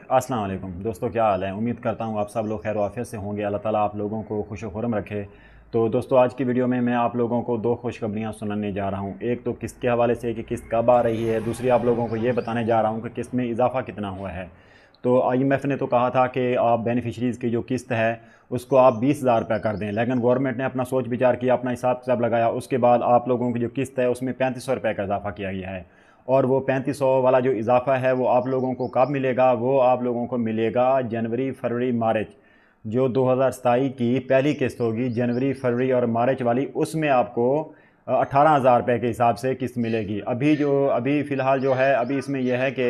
अस्सलाम वालेकुम दोस्तों, क्या हाल है। उम्मीद करता हूँ आप सब लोग खैर आफियत से होंगे। अल्लाह ताला आप लोगों को खुश खुरम रखे। तो दोस्तों, आज की वीडियो में मैं आप लोगों को दो खुशखबरियाँ सुनाने जा रहा हूँ। एक तो किस्त के हवाले से कि किस्त कब आ रही है, दूसरी आप लोगों को ये बताने जा रहा हूँ कि किस्त में इजाफा कितना हुआ है। तो IMF ने तो कहा था कि आप बेनिफिशरीज़ की जो किस्त है उसको आप 20,000 रुपये कर दें, लेकिन गवर्नमेंट ने अपना सोच विचार किया, अपना हिसाब किताब लगाया, उसके बाद आप लोगों की जो किस्त है उसमें 3500 रुपये का इजाफा किया गया है। और वो 3500 वाला जो इजाफा है वो आप लोगों को कब मिलेगा? वो आप लोगों को मिलेगा जनवरी, फरवरी, मार्च, जो 2027 की पहली किस्त होगी, जनवरी, फरवरी और मार्च वाली, उसमें आपको 18,000 रुपये के हिसाब से किस्त मिलेगी। अभी फ़िलहाल जो है, अभी इसमें यह है कि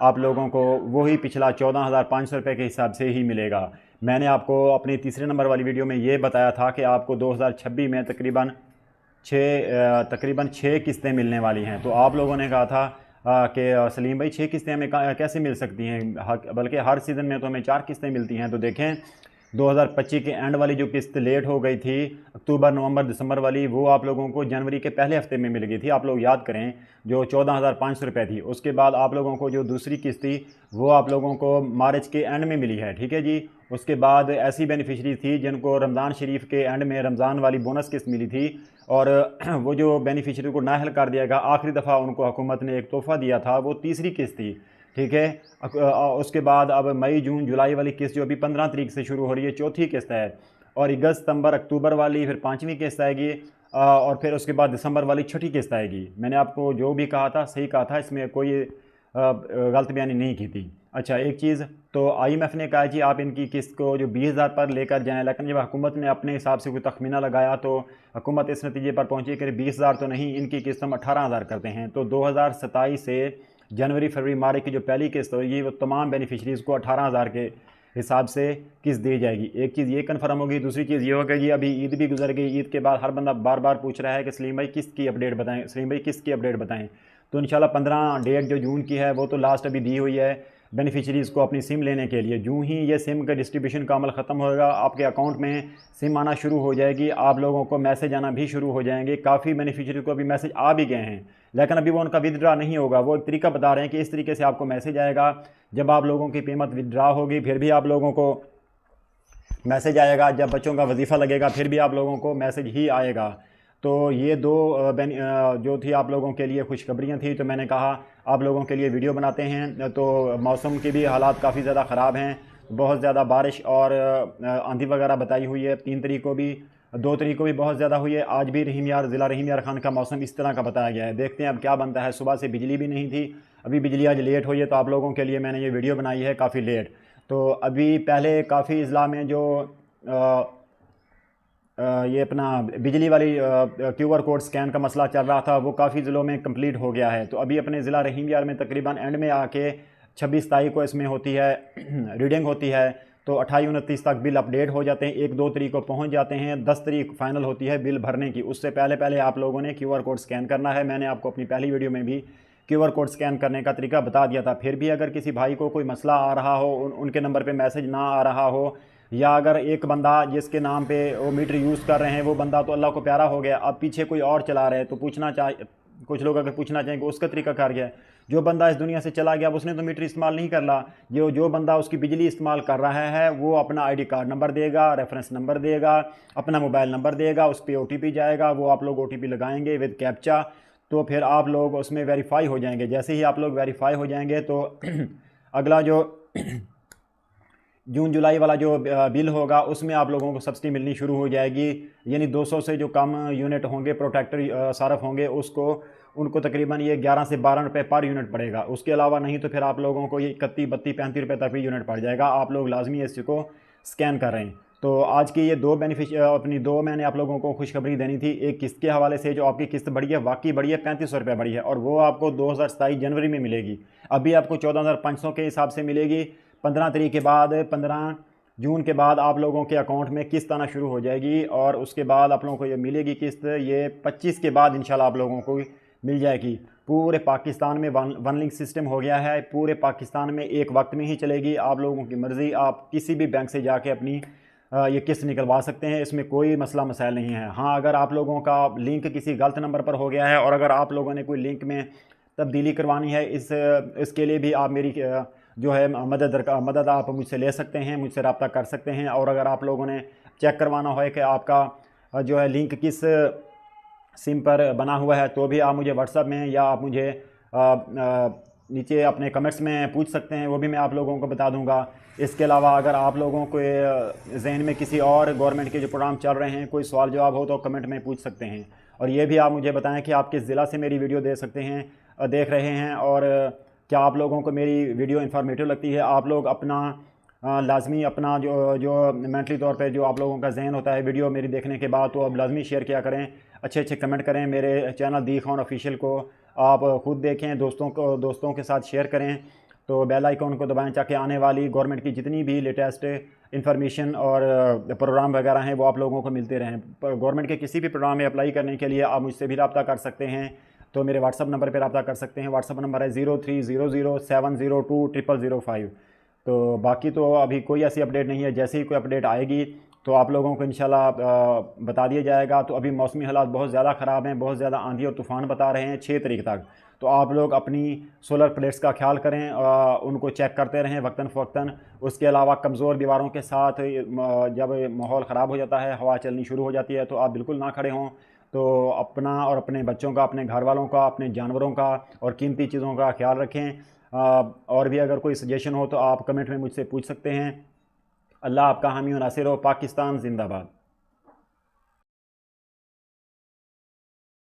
आप लोगों को वही पिछला 14,500 रुपये के हिसाब से ही मिलेगा। मैंने आपको अपनी तीसरे नंबर वाली वीडियो में ये बताया था कि आपको 2026 में तकरीबन छः किस्तें मिलने वाली हैं। तो आप लोगों ने कहा था कि सलीम भाई 6 किस्तें हमें कैसे मिल सकती हैं, बल्कि हर सीज़न में तो हमें 4 किस्तें मिलती हैं। तो देखें, 2025 के एंड वाली जो किस्त लेट हो गई थी, अक्टूबर, नवंबर, दिसंबर वाली, वो आप लोगों को जनवरी के पहले हफ्ते में मिल गई थी। आप लोग याद करें, जो 14,500 रुपये थी। उसके बाद आप लोगों को जो दूसरी किस्त थी वो आप लोगों को मार्च के एंड में मिली है, ठीक है जी। उसके बाद ऐसी बेनिफिशरी थी जिनको रमज़ान शरीफ के एंड में रमज़ान वाली बोनस किस्त मिली थी, और वो जो बेनिफिशरी को नाअहल कर दिया गया, आखिरी दफ़ा उनको हुकूमत ने एक तोहफ़ा दिया था, वो तीसरी किस्त थी, ठीक है। उसके बाद अब मई, जून, जुलाई वाली किस्त जो अभी 15 तारीख से शुरू हो रही है, चौथी किस्त है। और अगस्त, सितंबर, अक्टूबर वाली फिर 5वीं किस्त आएगी, और फिर उसके बाद दिसंबर वाली छठी किस्त आएगी। मैंने आपको जो भी कहा था सही कहा था, इसमें कोई गलत बयानी नहीं की थी। अच्छा, एक चीज़ तो IMF ने कहा जी आप इनकी किस्त को जो 20,000 पर लेकर जाएं, लेकिन जब हुकूमत ने अपने हिसाब से कोई तखमीना लगाया तो हुकूमत इस नतीजे पर पहुंची कि 20,000 तो नहीं, इनकी किस्त हम 18,000 करते हैं। तो 2027 से जनवरी, फरवरी, मार्च की जो पहली किस्त होगी वो तमाम बेनिफिशरीज़ को 18,000 के हिसाब से किस्त दी जाएगी। एक चीज़ ये कन्फर्म होगी। दूसरी चीज़ ये होगी, अभी ईद भी गुजर गई। ईद के बाद हर बंदा बार बार पूछ रहा है कि सलीम भाई किस्त की अपडेट बताएं, सलीम भाई किस्त की अपडेट बताएं। तो इंशाल्लाह 15 डेट जो जून की है वो तो लास्ट अभी दी हुई है बेनिफिशरीज़ को अपनी सिम लेने के लिए। जूँ ही ये सिम का डिस्ट्रीब्यूशन का अमल ख़त्म होगा, आपके अकाउंट में सिम आना शुरू हो जाएगी, आप लोगों को मैसेज आना भी शुरू हो जाएंगे। काफ़ी बेनिफिशरी को अभी मैसेज आ भी गए हैं, लेकिन अभी वो उनका विदड्रा नहीं होगा। वो एक तरीका बता रहे हैं कि इस तरीके से आपको मैसेज आएगा जब आप लोगों की पेमेंट विदड्रा होगी, फिर भी आप लोगों को मैसेज आएगा। जब बच्चों का वजीफ़ा लगेगा फिर भी आप लोगों को मैसेज ही आएगा। तो ये दो जो थी आप लोगों के लिए खुशखबरियाँ थी, तो मैंने कहा आप लोगों के लिए वीडियो बनाते हैं। तो मौसम के भी हालात काफ़ी ज़्यादा ख़राब हैं, बहुत ज़्यादा बारिश और आंधी वगैरह बताई हुई है। 3 तारीख को भी, 2 तारीख को भी बहुत ज़्यादा हुई है। आज भी ज़िला रहीम यार खान का मौसम इस तरह का बताया गया है। देखते हैं अब क्या बनता है। सुबह से बिजली भी नहीं थी, अभी बिजली आज लेट हुई है, तो आप लोगों के लिए मैंने ये वीडियो बनाई है काफ़ी लेट। तो अभी पहले काफ़ी अजला में जो ये अपना बिजली वाली QR कोड स्कैन का मसला चल रहा था, वो काफ़ी ज़िलों में कंप्लीट हो गया है। तो अभी अपने ज़िला रहीम यार में तकरीबन एंड में आके 26 तारीख को इसमें होती है रीडिंग होती है। तो 28-29 तक बिल अपडेट हो जाते हैं, 1-2 तारीख को पहुंच जाते हैं, 10 तारीख फाइनल होती है बिल भरने की। उससे पहले पहले आप लोगों ने QR कोड स्कैन करना है। मैंने आपको अपनी पहली वीडियो में भी QR कोड स्कैन करने का तरीका बता दिया था। फिर भी अगर किसी भाई को कोई मसला आ रहा हो, उनके नंबर पे मैसेज ना आ रहा हो, या अगर एक बंदा जिसके नाम पे वो मीटर यूज़ कर रहे हैं वो बंदा तो अल्लाह को प्यारा हो गया, अब पीछे कोई और चला रहे हैं, तो कुछ लोग अगर पूछना चाहेंगे उसका तरीका कर गया। जो बंदा इस दुनिया से चला गया उसने तो मीटर इस्तेमाल नहीं कर रहा। जो बंदा उसकी बिजली इस्तेमाल कर रहा है वो अपना ID कार्ड नंबर देगा, रेफरेंस नंबर देगा, अपना मोबाइल नंबर देगा, उस पर OTP जाएगा, वो आप लोग OTP लगाएंगे विद कैप्चा, तो फिर आप लोग उसमें वेरीफाई हो जाएंगे। जैसे ही आप लोग वेरीफाई हो जाएंगे तो अगला जो जून जुलाई वाला जो बिल होगा उसमें आप लोगों को सब्सिडी मिलनी शुरू हो जाएगी। यानी 200 से जो कम यूनिट होंगे प्रोटेक्टर सारफ होंगे उनको तकरीबन ये 11 से 12 रुपये पर यूनिट पड़ेगा। उसके अलावा नहीं तो फिर आप लोगों को ये 31, 32, 35 रुपये तक भी यूनिट पड़ जाएगा। आप लोग लाजमी इसको स्कैन कर रहे हैं। तो आज की ये दो मैंने आप लोगों को खुशखबरी देनी थी। एक किस्त के हवाले से, जो आपकी किस्त बढ़ी है, वाकई बढ़ी है, 3500 रुपये बढ़ी है, और वो आपको 2027 जनवरी में मिलेगी। अभी आपको 14,500 के हिसाब से मिलेगी। 15 तारीख के बाद, 15 जून के बाद आप लोगों के अकाउंट में किस्त आना शुरू हो जाएगी, और उसके बाद आप लोगों को ये मिलेगी किस्त, ये 25 के बाद इंशाल्लाह आप लोगों को मिल जाएगी। पूरे पाकिस्तान में वन लिंक सिस्टम हो गया है, पूरे पाकिस्तान में एक वक्त में ही चलेगी। आप लोगों की मर्ज़ी, आप किसी भी बैंक से जाके अपनी ये किस्त निकलवा सकते हैं, इसमें कोई मसला मसाइल नहीं है। हाँ, अगर आप लोगों का लिंक किसी गलत नंबर पर हो गया है, और अगर आप लोगों ने कोई लिंक में तब्दीली करवानी है, इसके लिए भी आप मेरी जो है मदद आप मुझसे ले सकते हैं, मुझसे रब्ता कर सकते हैं। और अगर आप लोगों ने चेक करवाना हो कि आपका जो है लिंक किस सिम पर बना हुआ है, तो भी आप मुझे व्हाट्सएप में या आप मुझे नीचे अपने कमेंट्स में पूछ सकते हैं, वो भी मैं आप लोगों को बता दूंगा। इसके अलावा अगर आप लोगों को जहन में किसी और गवर्नमेंट के जो प्रोग्राम चल रहे हैं कोई सवाल जवाब हो तो कमेंट में पूछ सकते हैं। और ये भी आप मुझे बताएं कि आप किस ज़िला से मेरी वीडियो देख रहे हैं, और क्या आप लोगों को मेरी वीडियो इन्फॉर्मेटिव लगती है। आप लोग अपना लाजमी अपना जो मेंटली तौर पे जो आप लोगों का जहन होता है वीडियो मेरी देखने के बाद, तो अब लाजमी शेयर किया करें, अच्छे अच्छे कमेंट करें। मेरे चैनल दी खान ऑफिशियल को आप ख़ुद देखें, दोस्तों के साथ शेयर करें, तो बेल आइकॉन को दबाएं ताकि आने वाली गवर्नमेंट की जितनी भी लेटेस्ट इन्फॉर्मेशन और प्रोग्राम वगैरह हैं वो आप लोगों को मिलते रहें। गवर्नमेंट के किसी भी प्रोग्राम में अप्लाई करने के लिए आप मुझसे भी रब्ता कर सकते हैं, तो मेरे व्हाट्सअप नंबर पर रब्ता कर सकते हैं। व्हाट्सअप नंबर है 0300702005। तो बाकी तो अभी कोई ऐसी अपडेट नहीं है, जैसे ही कोई अपडेट आएगी तो आप लोगों को इंशाल्लाह बता दिया जाएगा। तो अभी मौसमी हालात बहुत ज़्यादा ख़राब हैं, बहुत ज़्यादा आंधी और तूफ़ान बता रहे हैं 6 तारीख तक। तो आप लोग अपनी सोलर प्लेट्स का ख्याल करें, उनको चेक करते रहें वक्तन फ़वक्तन। उसके अलावा कमज़ोर दीवारों के साथ जब माहौल ख़राब हो जाता है, हवा चलनी शुरू हो जाती है, तो आप बिल्कुल ना खड़े हों। तो अपना और अपने बच्चों का, अपने घर वालों का, अपने जानवरों का और कीमती चीज़ों का ख्याल रखें। और भी अगर कोई सजेशन हो तो आप कमेंट में मुझसे पूछ सकते हैं। अल्लाह आपका हामी और नासिर हो। पाकिस्तान जिंदाबाद।